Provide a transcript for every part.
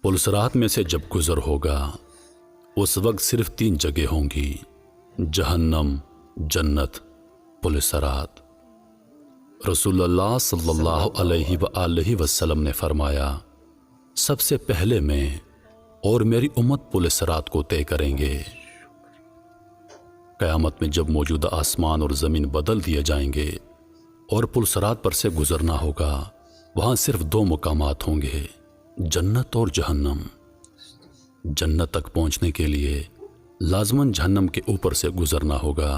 पुलसरात में से जब गुजर होगा उस वक्त सिर्फ 3 जगह होंगी, जहन्नम, जन्नत, पुलसरात। रसूलुल्लाह सल्लल्लाहु अलैहि वसल्लम ने फरमाया, सबसे पहले मैं और मेरी उम्मत पुलसरात को तय करेंगे। क़यामत में जब मौजूदा आसमान और ज़मीन बदल दिए जाएंगे और पुलसरात पर से गुजरना होगा, वहाँ सिर्फ 2 मुकामात होंगे, जन्नत और जहन्नम। जन्नत तक पहुँचने के लिए लाजमन जहन्नम के ऊपर से गुजरना होगा।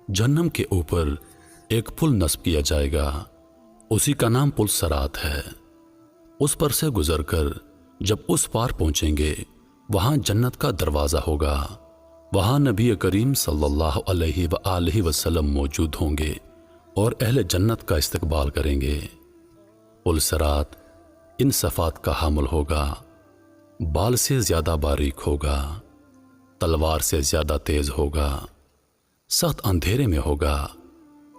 जहन्नम के ऊपर एक पुल नस्ब किया जाएगा, उसी का नाम पुलसरात है। उस पर से गुजरकर जब उस पार पहुँचेंगे, वहाँ जन्नत का दरवाज़ा होगा। वहाँ नबी करीम सल्लल्लाहु अलैहि वसल्लम मौजूद होंगे और अहले जन्नत का इस्तकबाल करेंगे। पुलसरात इन सफ़ात का हामिल होगा, बाल से ज़्यादा बारीक होगा, तलवार से ज़्यादा तेज़ होगा, सख्त अंधेरे में होगा।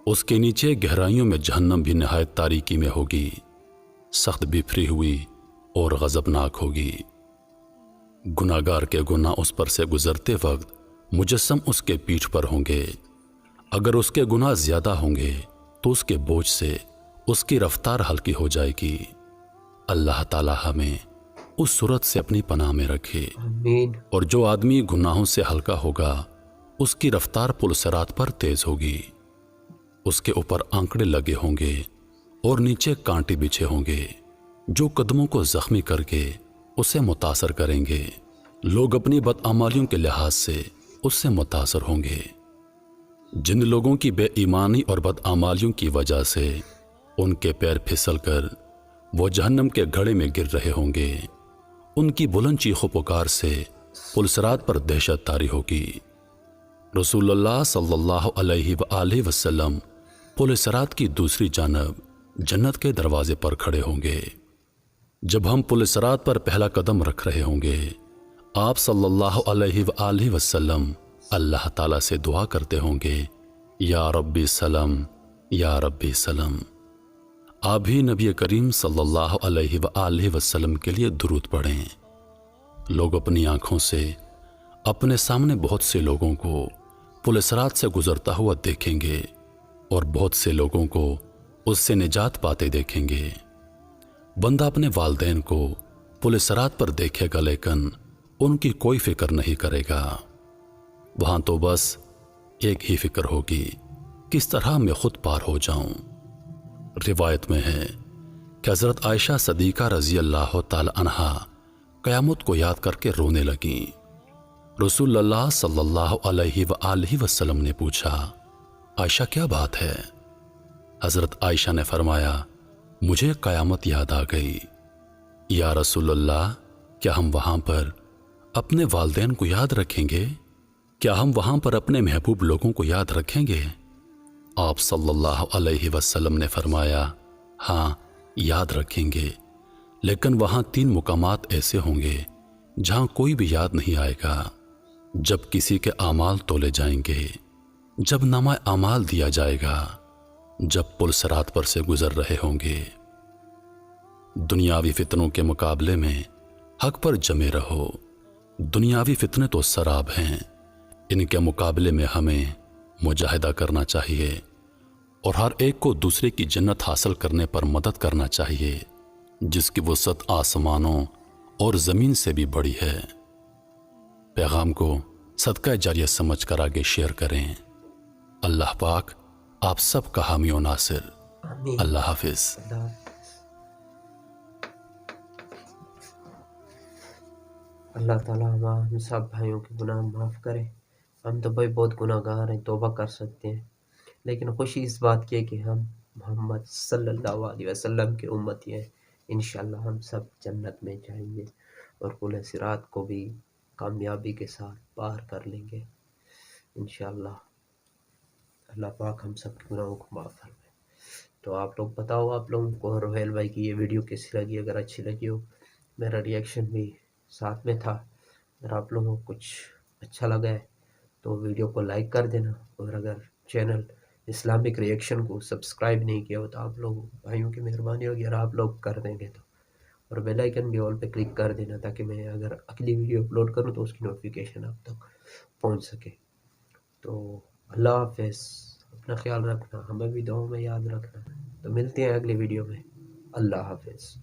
उसके नीचे गहराइयों में जहन्नम भी नहायत तारीकी में होगी, सख्त बिफरी हुई और गज़बनाक होगी। गुनाहगार के गुनाह उस पर से गुजरते वक्त मुजस्सम उसके पीठ पर होंगे। अगर उसके गुनाह ज़्यादा होंगे तो उसके बोझ से उसकी रफ्तार हल्की हो जाएगी। अल्लाह ताला हमें उस सूरत से अपनी पनाह में रखे। आमीन। और जो आदमी गुनाहों से हल्का होगा, उसकी रफ्तार पुलसरात पर तेज होगी। उसके ऊपर आंकड़े लगे होंगे और नीचे कांटे बिछे होंगे, जो कदमों को जख्मी करके उसे मुतासर करेंगे। लोग अपनी बदआमालियों के लिहाज से उससे मुतासर होंगे। जिन लोगों की बेईमानी और बदआमालियों की वजह से उनके पैर फिसल कर वो जहन्नम के घड़े में गिर रहे होंगे, उनकी बुलंद चीखों पुकार से पुलसरात पर दहशत तारी होगी। रसूलुल्लाह सल्लल्लाहु अलैहि वसल्लम पुलसरात की दूसरी जानब जन्नत के दरवाजे पर खड़े होंगे। जब हम पुलसरात पर पहला कदम रख रहे होंगे, आप सल्लल्लाहु अलैहि वसल्लम अल्लाह ताला से दुआ करते होंगे, या रब्बी सलम, या रब्बी सलम। आप भी नबी करीम सल्लल्लाहु अलैहि वसल्लम के लिए दुरूद पढ़ें। लोग अपनी आंखों से अपने सामने बहुत से लोगों को पुलसरात से गुजरता हुआ देखेंगे और बहुत से लोगों को उससे निजात पाते देखेंगे। बंदा अपने वालदैन को पुलसरात पर देखेगा, लेकिन उनकी कोई फिक्र नहीं करेगा। वहां तो बस एक ही फिक्र होगी, किस तरह मैं खुद पार हो जाऊं। रिवायत में है कि हज़रत आयशा सदीका रज़ी अल्लाह ताला अन्हा क़यामत को याद करके रोने लगीं। रसूलुल्लाह सल्लल्लाहु अलैहि वसल्लम ने पूछा, आयशा क्या बात है? हज़रत आयशा ने फरमाया, मुझे क़यामत याद आ गई। या रसूलुल्लाह, क्या हम वहाँ पर अपने वालदैन को याद रखेंगे? क्या हम वहाँ पर अपने महबूब लोगों को याद रखेंगे? आप सल्लल्लाहु अलैहि वसल्लम ने फरमाया, हाँ याद रखेंगे, लेकिन वहाँ 3 मुकामात ऐसे होंगे जहाँ कोई भी याद नहीं आएगा। जब किसी के आमाल तोले जाएंगे, जब नामा आमाल दिया जाएगा, जब पुलसरात पर से गुजर रहे होंगे। दुनियावी फितनों के मुकाबले में हक पर जमे रहो। दुनियावी फितने तो सराब हैं, इनके मुकाबले में हमें मुजाहिदा करना चाहिए और हर एक को दूसरे की जन्नत हासिल करने पर मदद करना चाहिए, जिसकी वसअत आसमानों और ज़मीन से भी बड़ी है। पैगाम को सदका जारिया समझ कर आगे शेयर करें। अल्लाह पाक आप सब का हामी और नासिर। आमीन। अल्लाह हाफिज। अल्लाह ताला हम सब भाइयों के गुनाह माफ़ करे। हम तो भाई बहुत गुनाहगार हैं, तौबा कर सकते हैं, लेकिन खुशी इस बात की है कि हम मोहम्मद सल्लल्लाहु अलैहि वसल्लम के उम्मती हैं। इंशाअल्लाह हम सब जन्नत में जाएंगे और पुल सिरात को भी कामयाबी के साथ पार कर लेंगे इंशाअल्लाह। अल्लाह पाक हम सब के गुनाहों को माफ़ फरमाए। तो आप लोग बताओ, आप लोगों को रोहेल भाई की ये वीडियो कैसी लगी? अगर अच्छी लगी हो, मेरा रिएक्शन भी साथ में था। अगर आप लोगों को कुछ अच्छा लगा है तो वीडियो को लाइक कर देना, और अगर चैनल इस्लामिक रिएक्शन को सब्सक्राइब नहीं किया हो तो आप लोग भाइयों की मेहरबानी होगी, और आप लोग कर देंगे तो اور بیل آئیکن بھی آل پہ کلک کر دینا تاکہ میں اگر اگلی ویڈیو اپلوڈ کروں تو اس کی نوٹیفیکیشن آپ تک پہنچ سکے. تو اللہ حافظ، اپنا خیال رکھنا، ہمیں بھی دعاؤں میں یاد رکھنا. تو ملتے ہیں اگلی ویڈیو میں. اللہ حافظ.